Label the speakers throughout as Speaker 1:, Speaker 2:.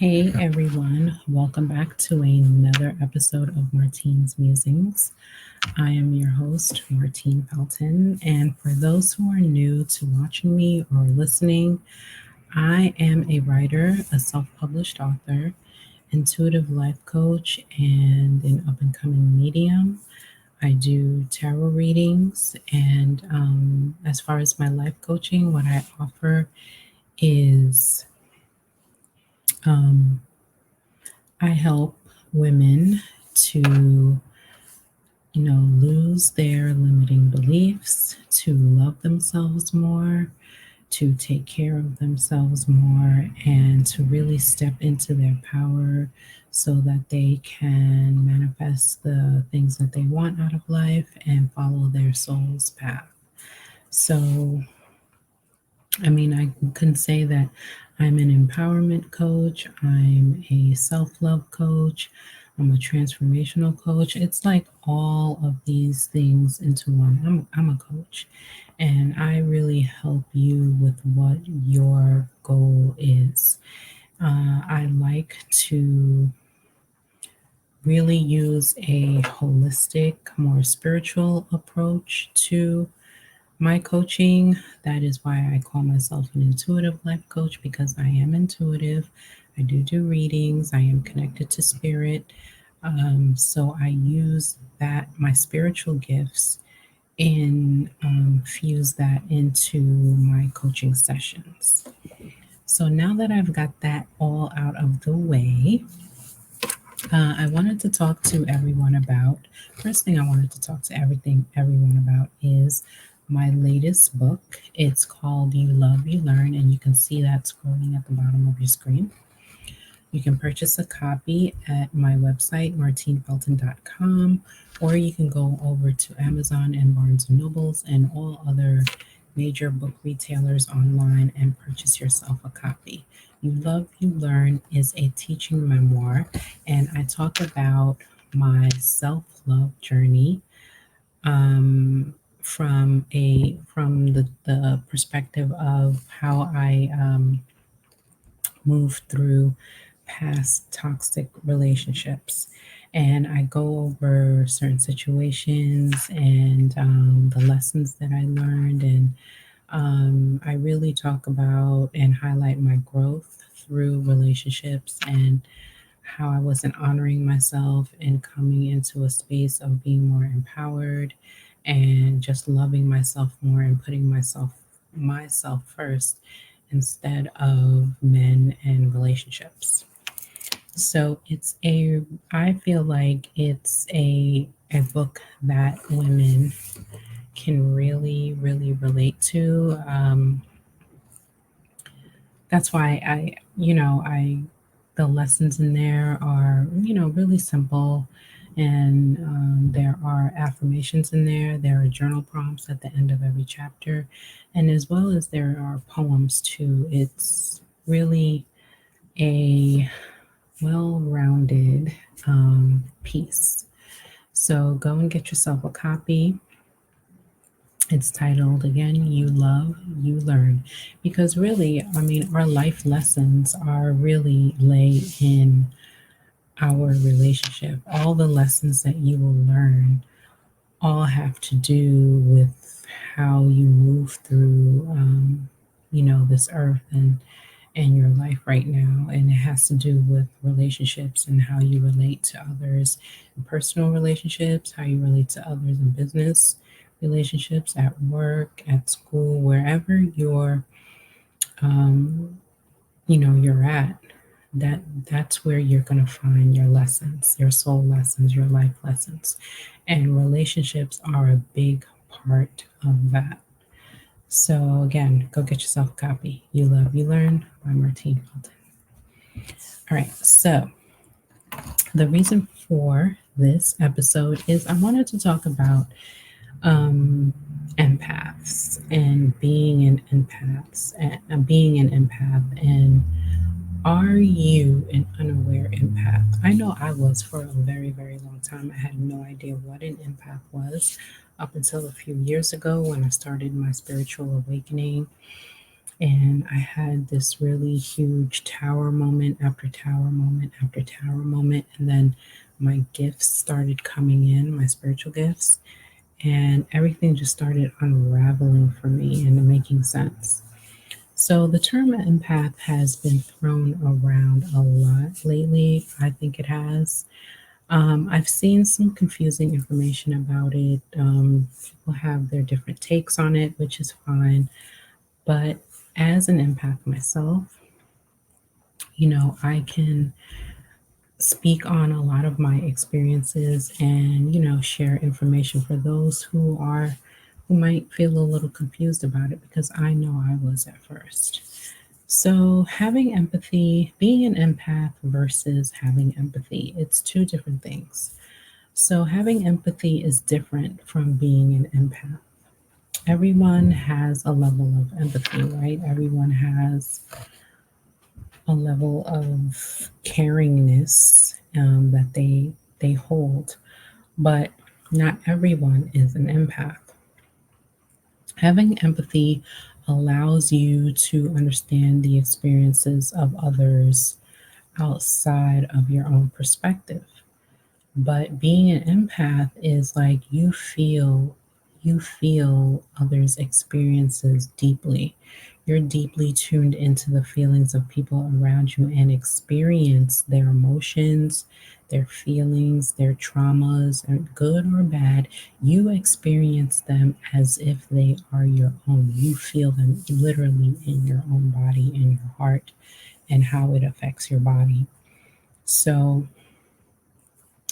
Speaker 1: Hey everyone, welcome back to another episode of Martine's Musings. I am your host, Martine Felton, and for those who are new to watching me or listening, I am a writer, a self published author, intuitive life coach, and an up and coming medium. I do tarot readings, and as far as my life coaching, what I offer is um, I help women to, lose their limiting beliefs, to love themselves more, to take care of themselves more, and to really step into their power so that they can manifest the things that they want out of life and follow their soul's path. So, I can say that I'm an empowerment coach, I'm a self love coach, I'm a transformational coach. It's like all of these things into one. I'm a coach, and I really help you with what your goal is. I like to really use a holistic, more spiritual approach to my coaching. That is why I call myself an intuitive life coach, because I am intuitive. I do readings. I am connected to spirit. So I use that, my spiritual gifts, and fuse that into my coaching sessions. So now that I've got that all out of the way, I wanted to talk to everyone about. First thing I wanted to talk to everyone about is my latest book. It's called You Love, You Learn, and you can see that scrolling at the bottom of your screen. You can purchase a copy at my website, martinefelton.com, or you can go over to Amazon and Barnes& and Nobles and all other major book retailers online and purchase yourself a copy. You Love, You Learn is a teaching memoir, and I talk about my self-love journey from the perspective of how I moved through past toxic relationships. And I go over certain situations and the lessons that I learned. And I really talk about and highlight my growth through relationships and how I wasn't honoring myself and coming into a space of being more empowered and just loving myself more and putting myself first instead of men and relationships. So I feel like it's a book that women can really, really relate to. That's why the lessons in there are, really simple. And there are affirmations in there. There are journal prompts at the end of every chapter. And as well as there are poems too. It's really a well rounded piece. So go and get yourself a copy. It's titled again, You Love, You Learn. Because really, our life lessons are really lay in our relationship. All the lessons that you will learn all have to do with how you move through, this earth and your life right now. And it has to do with relationships and how you relate to others in personal relationships, how you relate to others in business relationships, at work, at school, wherever um, you're at. That that's where you're going to find your lessons, your soul lessons, your life lessons. And relationships are a big part of that. So again, go get yourself a copy. You Love, You Learn by Martine Felton. All right, so the reason for this episode is I wanted to talk about um, empaths and being an empath, and are you an unaware empath? I know I was for a very, very long time. I had no idea what an empath was up until a few years ago when I started my spiritual awakening. And I had this really huge tower moment after tower moment after tower moment. And then my gifts started coming in, my spiritual gifts, and everything just started unraveling for me and making sense. So the term empath has been thrown around a lot lately. I think it has. I've seen some confusing information about it. People have their different takes on it, which is fine. But as an empath myself, I can speak on a lot of my experiences and, share information for those who might feel a little confused about it because I know I was at first. So, having empathy, being an empath versus having empathy, it's two different things. So, having empathy is different from being an empath. Everyone has a level of empathy, right? Everyone has a level of caringness that they hold, but not everyone is an empath. Having empathy allows you to understand the experiences of others outside of your own perspective. But being an empath is like you feel others' experiences deeply. You're deeply tuned into the feelings of people around you and experience their emotions, their feelings, their traumas, and good or bad. You experience them as if they are your own. You feel them literally in your own body, in your heart, and how it affects your body. So,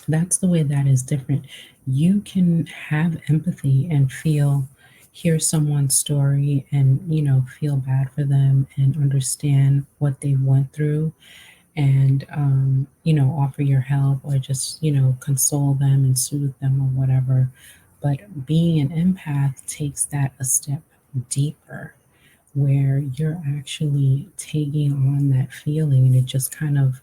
Speaker 1: that's the way that is different. You can have empathy and hear someone's story and, feel bad for them and understand what they went through and, offer your help or just, console them and soothe them or whatever. But being an empath takes that a step deeper where you're actually taking on that feeling and it just kind of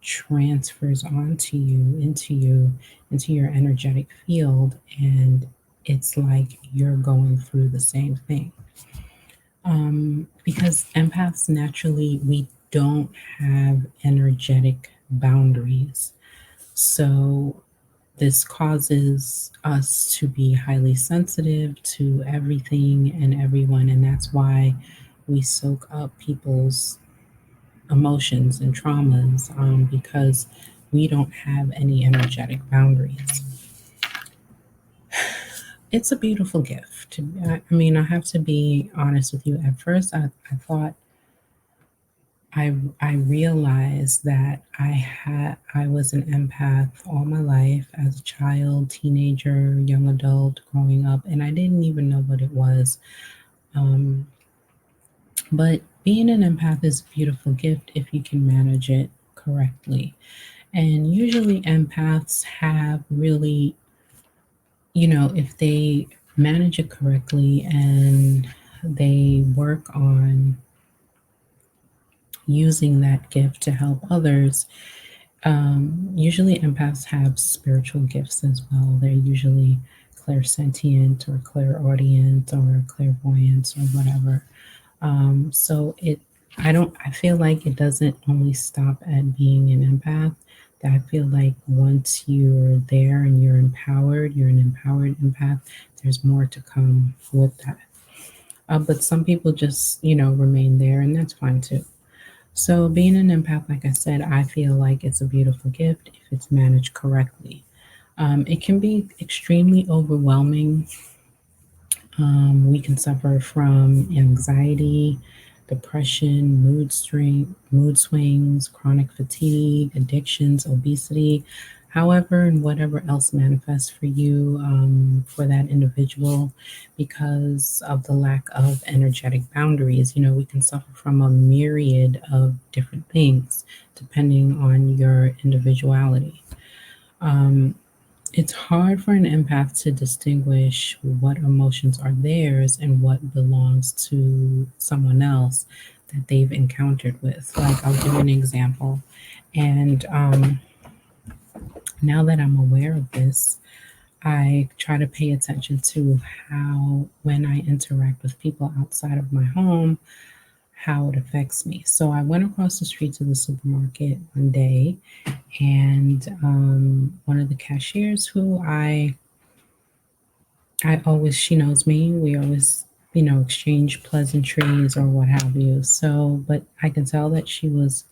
Speaker 1: transfers onto into your energetic field, and it's like you're going through the same thing. Because empaths naturally, we don't have energetic boundaries. So this causes us to be highly sensitive to everything and everyone, and that's why we soak up people's emotions and traumas because we don't have any energetic boundaries. It's a beautiful gift. I mean, I have to be honest with you. At first, I thought I realized that I was an empath all my life as a child, teenager, young adult, growing up, and I didn't even know what it was. Um, but being an empath is a beautiful gift if you can manage it correctly. And usually empaths have really, if they manage it correctly and they work on using that gift to help others. Usually, empaths have spiritual gifts as well. They're usually clairsentient or clairaudient or clairvoyant or whatever. I feel like it doesn't only stop at being an empath. That I feel like once you're there and you're an empowered empath, there's more to come with that. But some people just, remain there, and that's fine too. So, being an empath, like I said, I feel like it's a beautiful gift if it's managed correctly. It can be extremely overwhelming. We can suffer from anxiety, depression, mood swings, chronic fatigue, addictions, obesity. However, and whatever else manifests for you, for that individual, because of the lack of energetic boundaries, we can suffer from a myriad of different things depending on your individuality. Um, it's hard for an empath to distinguish what emotions are theirs and what belongs to someone else that they've encountered with. Like, I'll give you an example. And now that I'm aware of this, I try to pay attention to how, when I interact with people outside of my home, how it affects me. So I went across the street to the supermarket one day, and one of the cashiers who I always, she knows me. We always, exchange pleasantries or what have you. So, but I can tell that she was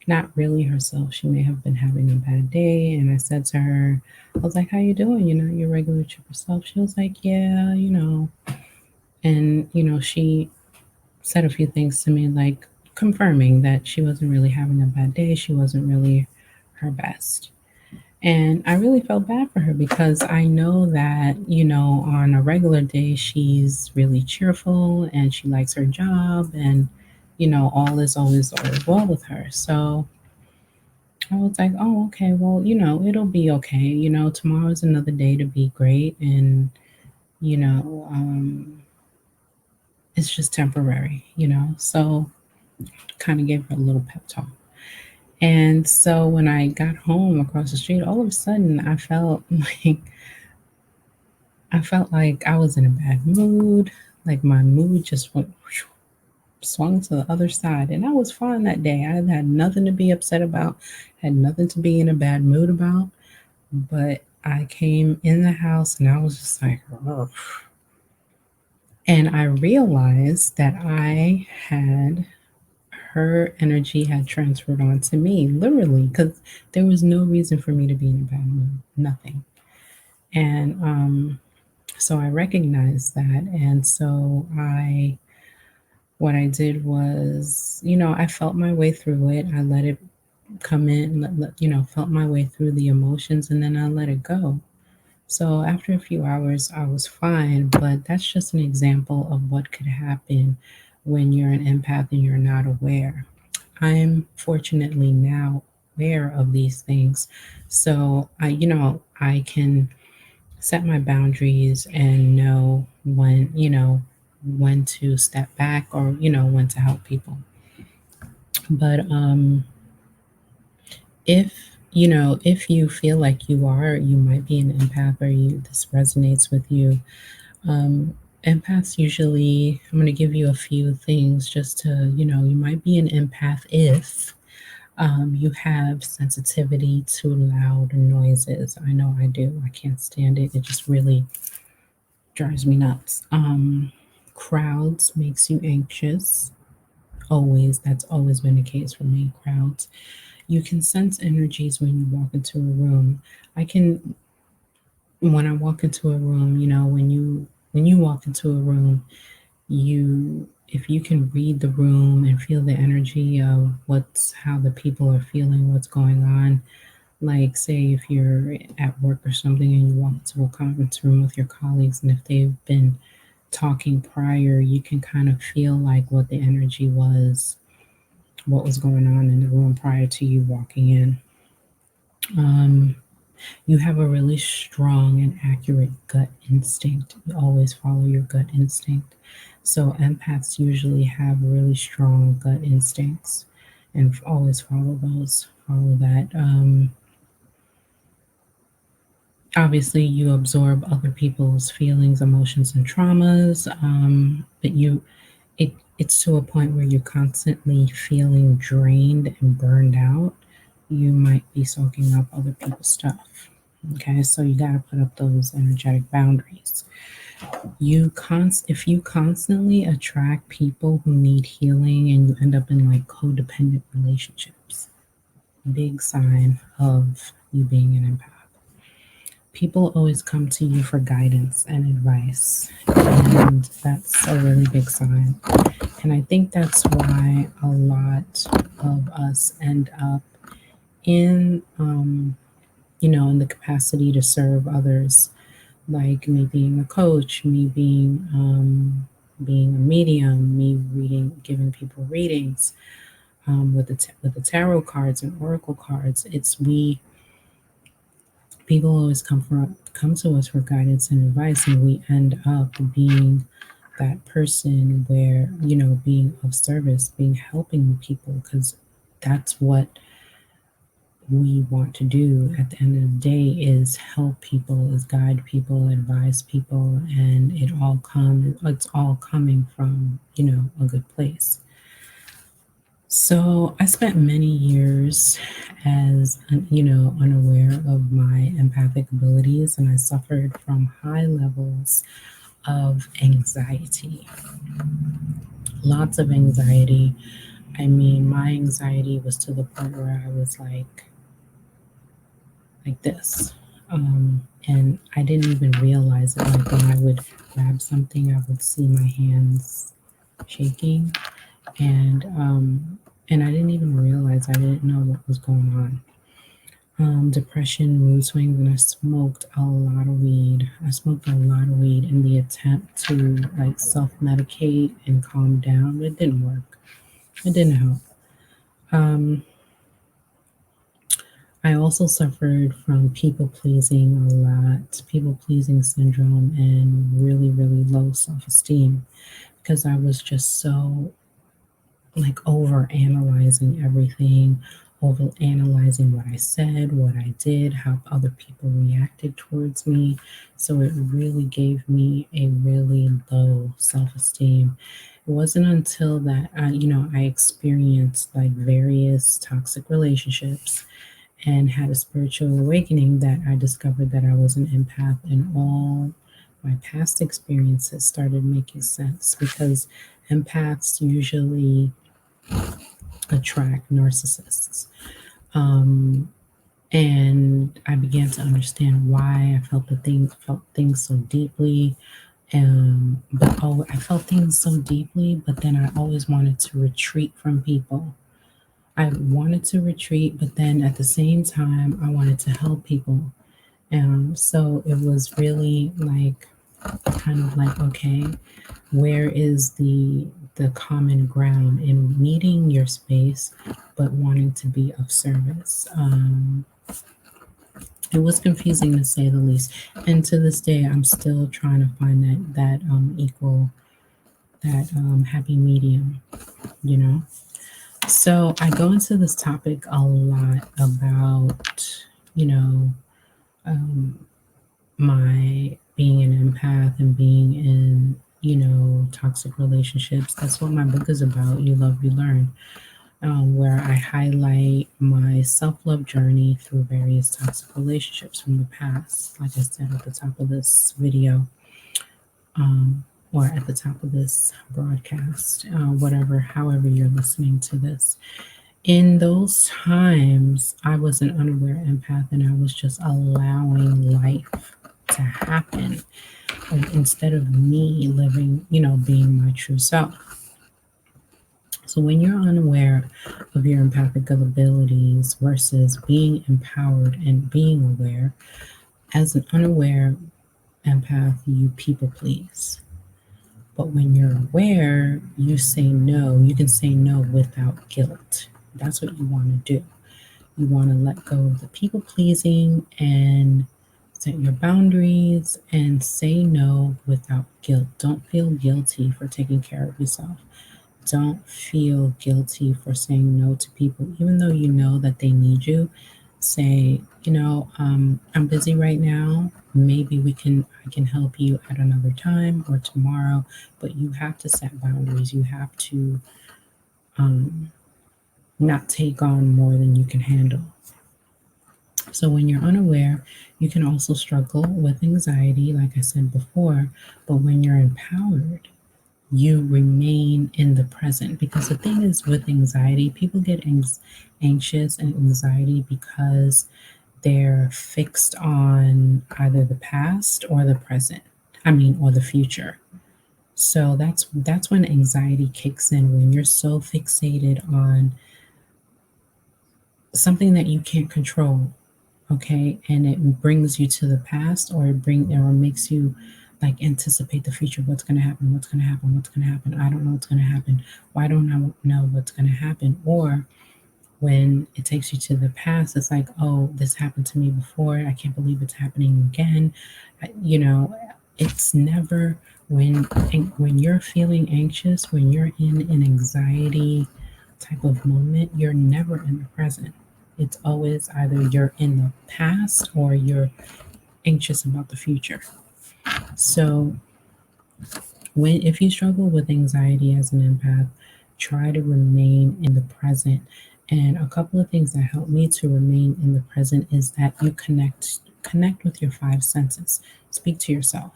Speaker 1: not really herself. She may have been having a bad day. And I said to her, I was like, "How you doing? Your regular chipper self." She was like, "Yeah, And, she said a few things to me, like confirming that she wasn't really having a bad day. She wasn't really her best. And I really felt bad for her because I know that, on a regular day, she's really cheerful and she likes her job and, all is always well with her. So I was like, oh, okay, well, it'll be okay. Tomorrow's another day to be great. And, you know, um, it's just temporary. So kind of gave her a little pep talk. And so when I got home across the street, all of a sudden I felt like I was in a bad mood. Like my mood just went swung to the other side. And I was fine that day. I had nothing to be upset about, had nothing to be in a bad mood about. But I came in the house and I was just like, oh. And I realized that her energy had transferred onto me, literally, because there was no reason for me to be in a bad mood, nothing. And so I recognized that. And so what I did was, I felt my way through it. I let it come in, felt my way through the emotions, and then I let it go. So after a few hours, I was fine, but that's just an example of what could happen when you're an empath and you're not aware. I'm fortunately now aware of these things. So I can set my boundaries and know when to step back or, when to help people. But if if you feel like you might be an empath or this resonates with you, um, empaths usually, I'm going to give you a few things just to, you might be an empath if you have sensitivity to loud noises. I know I do. I can't stand it. It just really drives me nuts. Crowds makes you anxious. Always. That's always been the case for me. Crowds. You can sense energies when you walk into a room. I can when I walk into a room, when you walk into a room, you if you can read the room and feel the energy of what's how the people are feeling, what's going on. Like say if you're at work or something and you walk into a conference room with your colleagues and if they've been talking prior, you can kind of feel like what the energy was, what was going on in the room prior to you walking in. Um, you have a really strong and accurate gut instinct. You always follow your gut instinct. So empaths usually have really strong gut instincts and always follow that. Obviously, you absorb other people's feelings, emotions, and traumas, but it's to a point where you're constantly feeling drained and burned out. You might be soaking up other people's stuff. Okay, so you got to put up those energetic boundaries. If you constantly attract people who need healing and you end up in like codependent relationships, big sign of you being an empath. People always come to you for guidance and advice, and that's a really big sign. And I think that's why a lot of us end up in in the capacity to serve others, like me being a coach, me being a medium, me giving people readings, with the tarot cards and oracle cards. It's we People always come to us for guidance and advice, and we end up being that person where being of service, being helping people, because that's what we want to do at the end of the day is help people, is guide people, advise people, and it's all coming from a good place. So I spent many years as, unaware of my empathic abilities, and I suffered from high levels of anxiety, lots of anxiety. I mean, my anxiety was to the point where I was like this. And I didn't even realize it. Like when I would grab something, I would see my hands shaking, and I didn't even realize. I didn't know what was going on. Depression, mood swings, and I smoked a lot of weed. I smoked a lot of weed in the attempt to like self-medicate and calm down, but it didn't work. It didn't help. Um, I also suffered from people pleasing a lot, people pleasing syndrome, and really, really low self esteem because I was just so like over analyzing everything, over analyzing what I said, what I did, how other people reacted towards me. So it really gave me a really low self esteem. It wasn't until that I experienced like various toxic relationships and had a spiritual awakening that I discovered that I was an empath, and all my past experiences started making sense because empaths usually attract narcissists. Um, and I began to understand why I felt things so deeply. But I felt things so deeply, but then I always wanted to retreat from people. I wanted to retreat, but then at the same time, I wanted to help people. So it was really like kind of like, okay, where is the common ground in needing your space but wanting to be of service? It was confusing to say the least, and to this day, I'm still trying to find that happy medium. You know. So I go into this topic a lot about, you know, um, my being an empath and being in, toxic relationships. That's what my book is about. You Love, You Learn, where I highlight my self love journey through various toxic relationships from the past. Like I said at the top of this video, or at the top of this broadcast, however you're listening to this. In those times, I was an unaware empath and I was just allowing life to happen instead of me living, being my true self. So when you're unaware of your empathic abilities versus being empowered and being aware, as an unaware empath, you people please. But when you're aware, you say no. You can say no without guilt. That's what you want to do. You want to let go of the people pleasing and set your boundaries and say no without guilt. Don't feel guilty for taking care of yourself. Don't feel guilty for saying no to people, even though you know that they need you. Say, I'm busy right now. Maybe I can help you at another time or tomorrow, but you have to set boundaries. You have to um, not take on more than you can handle. So, when you're unaware, you can also struggle with anxiety, like I said before. But when you're empowered, you remain in the present. Because the thing is, with anxiety, people get anxious and anxiety because they're fixed on either the past or the present. Or the future. So that's when anxiety kicks in, when you're so fixated on something that you can't control, okay, and it brings you to the past, or makes you like anticipate the future. What's going to happen, what's going to happen, what's going to happen? I don't know what's going to happen. Why don't I know what's going to happen? Or when it takes you to the past, it's like, oh, this happened to me before, I can't believe it's happening again. It's never when you're feeling anxious, when you're in an anxiety type of moment, you're never in the present. It's always either you're in the past or you're anxious about the future. So if you struggle with anxiety as an empath, Try to remain in the present. And a couple of things that help me to remain in the present is that you connect with your five senses. Speak to yourself.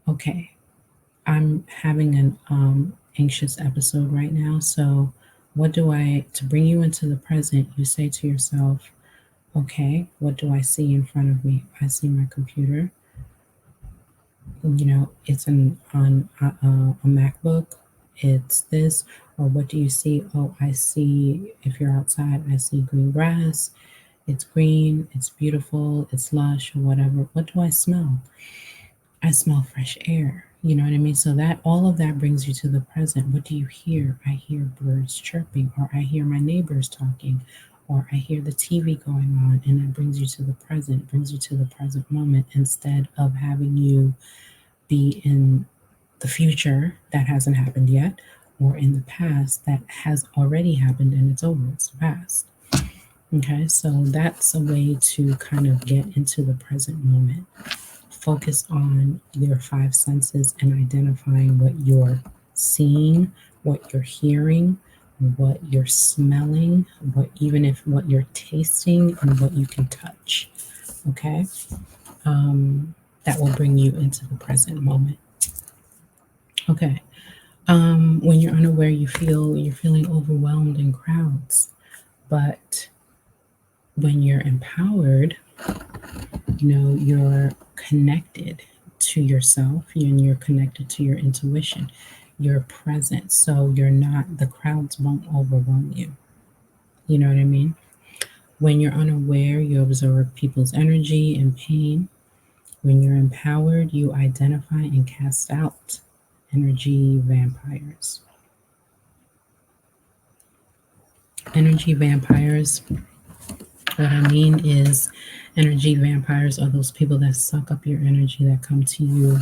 Speaker 1: Okay, I'm having an anxious episode right now, so what do I to bring you into the present? You say to yourself, okay, what do I see in front of me? I see my computer. It's on a MacBook. It's this, or what do you see? Oh, I see, if you're outside, I see green grass. It's green, it's beautiful, it's lush, or whatever. What do I smell? I smell fresh air. You know what I mean? So that all of that brings you to the present. What do you hear? I hear birds chirping, or I hear my neighbors talking, or I hear the TV going on, and it brings you to the present, brings you to the present moment instead of having you be in the future that hasn't happened yet, or in the past that has already happened and it's over, it's past. Okay, so that's a way to kind of get into the present moment. Focus on your five senses and identifying what you're seeing, what you're hearing, what you're smelling, what you're tasting, and what you can touch. Okay, um, that will bring you into the present moment. Okay. When you're unaware, you're feeling overwhelmed in crowds, but when you're empowered, you're connected to yourself and you're connected to your intuition. You're present, so the crowds won't overwhelm you. You know what I mean? When you're unaware, you observe people's energy and pain. When you're empowered, you identify and cast out energy vampires. Energy vampires, what I mean is, energy vampires are those people that suck up your energy, that come to you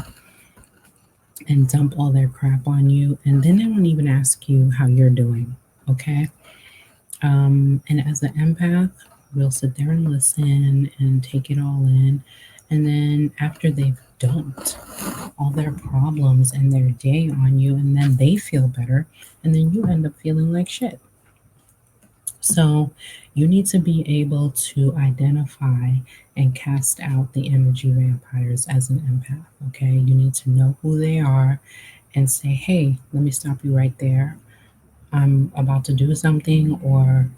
Speaker 1: and dump all their crap on you, and then they won't even ask you how you're doing. Okay. And as an empath, we'll sit there and listen and take it all in. And then after they've dumped all their problems and their day on you, and then they feel better, and then you end up feeling like shit. So you need to be able to identify and cast out the energy vampires as an empath. Okay. You need to know who they are and say, hey, let me stop you right there. I'm about to do something, or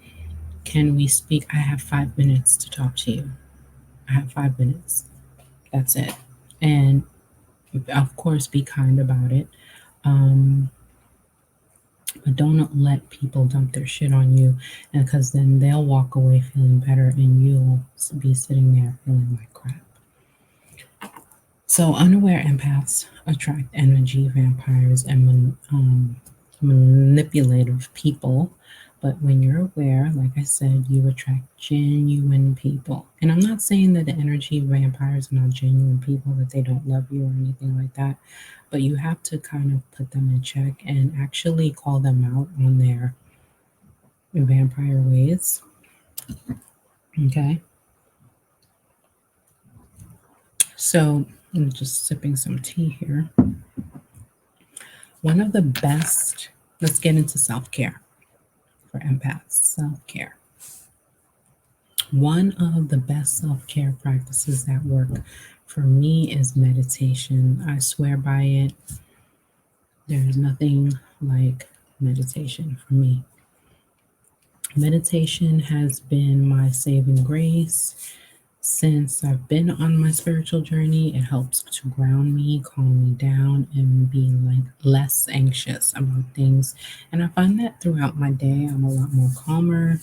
Speaker 1: can we speak? I have 5 minutes to talk to you. I have 5 minutes. That's it. And of course, be kind about it. Um, but don't let people dump their shit on you, and because then they'll walk away feeling better and you'll be sitting there feeling like crap. So, unaware empaths attract energy vampires and manipulative people. But when you're aware, like I said, you attract genuine people. And I'm not saying that the energy vampires are not genuine people, that they don't love you or anything like that. But you have to kind of put them in check and actually call them out on their vampire ways. Okay. So I'm just sipping some tea here. One of the best, let's get into self care for empaths. Self care. One of the best self care practices that work for me is meditation. I swear by it. There's nothing like meditation for me. Meditation has been my saving grace since I've been on my spiritual journey. It helps to ground me, calm me down, and be like less anxious about things. And I find that throughout my day, I'm a lot more calmer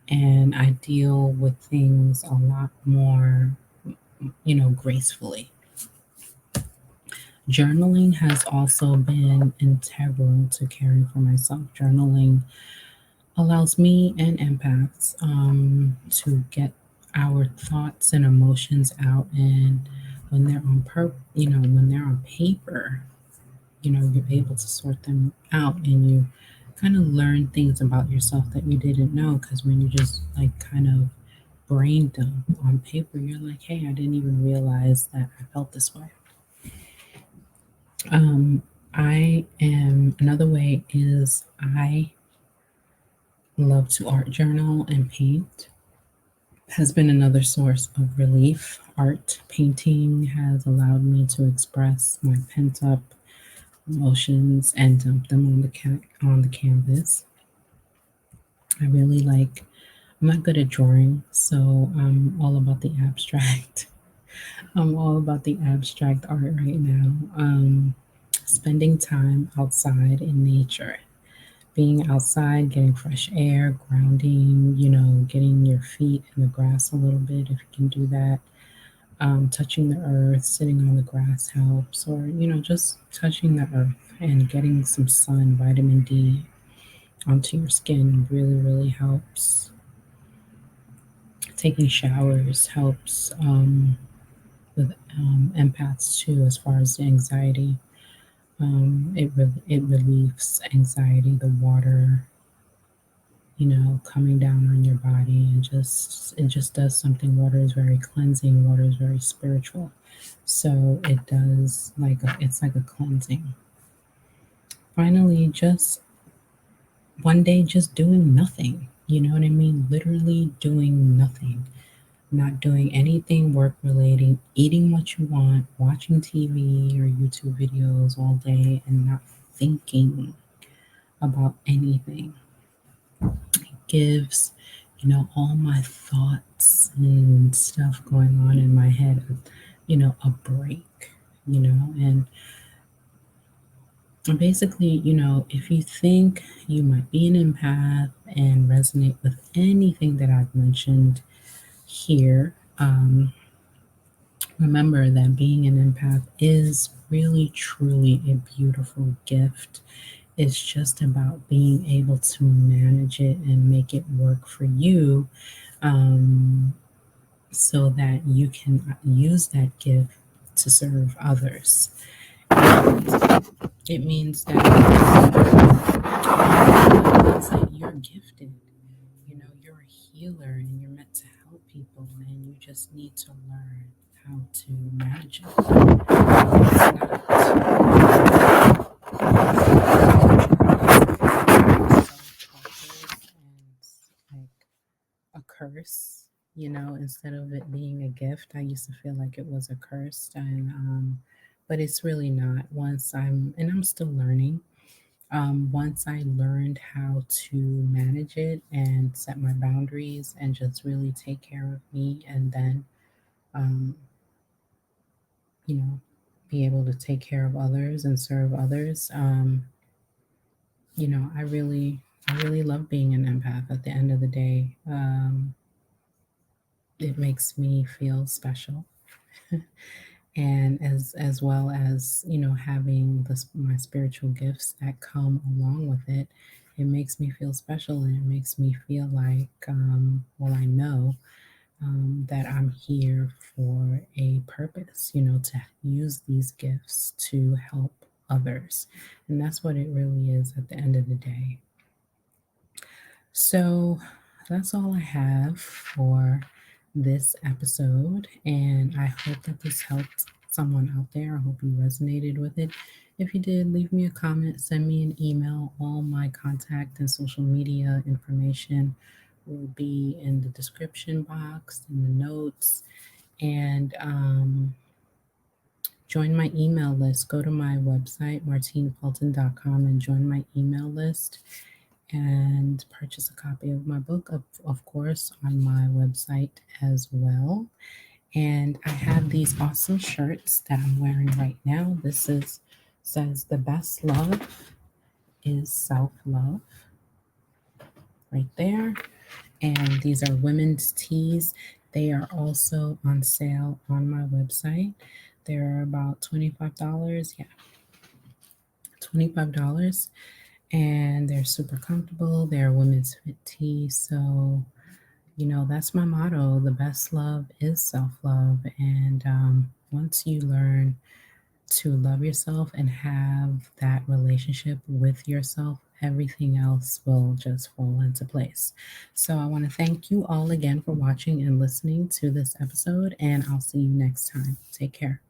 Speaker 1: and I deal with things a lot more, gracefully. Journaling has also been integral to caring for myself. Journaling allows me and empaths to get our thoughts and emotions out, and when they're when they're on paper, you're able to sort them out, and you kind of learn things about yourself that you didn't know, because when you just like kind of brain dump on paper, you're like, hey, I didn't even realize that I felt this way. Another way is I love to art journal and paint. Has been another source of relief. Art painting has allowed me to express my pent up emotions and dump them on on the canvas. I really like. I'm not good at drawing, so I'm all about the abstract. I'm all about the abstract art right now. Spending time outside in nature, being outside, getting fresh air, grounding, getting your feet in the grass a little bit if you can do that. Touching the earth, sitting on the grass helps, or, just touching the earth and getting some sun, vitamin D onto your skin really, really helps. Taking showers helps with empaths too, as far as the anxiety. It relieves anxiety, the water, coming down on your body, and it just does something. Water is very cleansing. Water is very spiritual, so it does it's like a cleansing. Finally, just one day, just doing nothing. You know what I mean? Literally doing nothing. Not doing anything work relating, eating what you want, watching TV or YouTube videos all day, and not thinking about anything. Gives, all my thoughts and stuff going on in my head, a break, and basically, if you think you might be an empath and resonate with anything that I've mentioned here, remember that being an empath is really, truly a beautiful gift. It's just about being able to manage it and make it work for you, um, so that you can use that gift to serve others. It means that you're gifted. You're a healer and you're meant to help people, and you just need to learn how to manage it. Like a curse, instead of it being a gift. I used to feel like it was a curse, and but it's really not. I'm still learning. Once I learned how to manage it and set my boundaries and just really take care of me, and then, um, you know, be able to take care of others and serve others. I really love being an empath. At the end of the day, it makes me feel special. And as well as, having my spiritual gifts that come along with it, it makes me feel special, and it makes me feel like, well, I know, that I'm here for a purpose, to use these gifts to help others. And that's what it really is at the end of the day. So that's all I have for this episode. And I hope that this helped someone out there. I hope you resonated with it. If you did, leave me a comment, send me an email. All my contact and social media information will be in the description box, in the notes. And join my email list. Go to my website, martinefelton.com, and join my email list and purchase a copy of my book, of course, on my website as well. And I have these awesome shirts that I'm wearing right now. Says the best love is self-love, right there. And these are women's tees. They are also on sale on my website. They're about $25. Yeah, $25. And they're super comfortable. They're women's fit tees. So, that's my motto. The best love is self love. And once you learn to love yourself and have that relationship with yourself, everything else will just fall into place. So, I want to thank you all again for watching and listening to this episode, and I'll see you next time. Take care.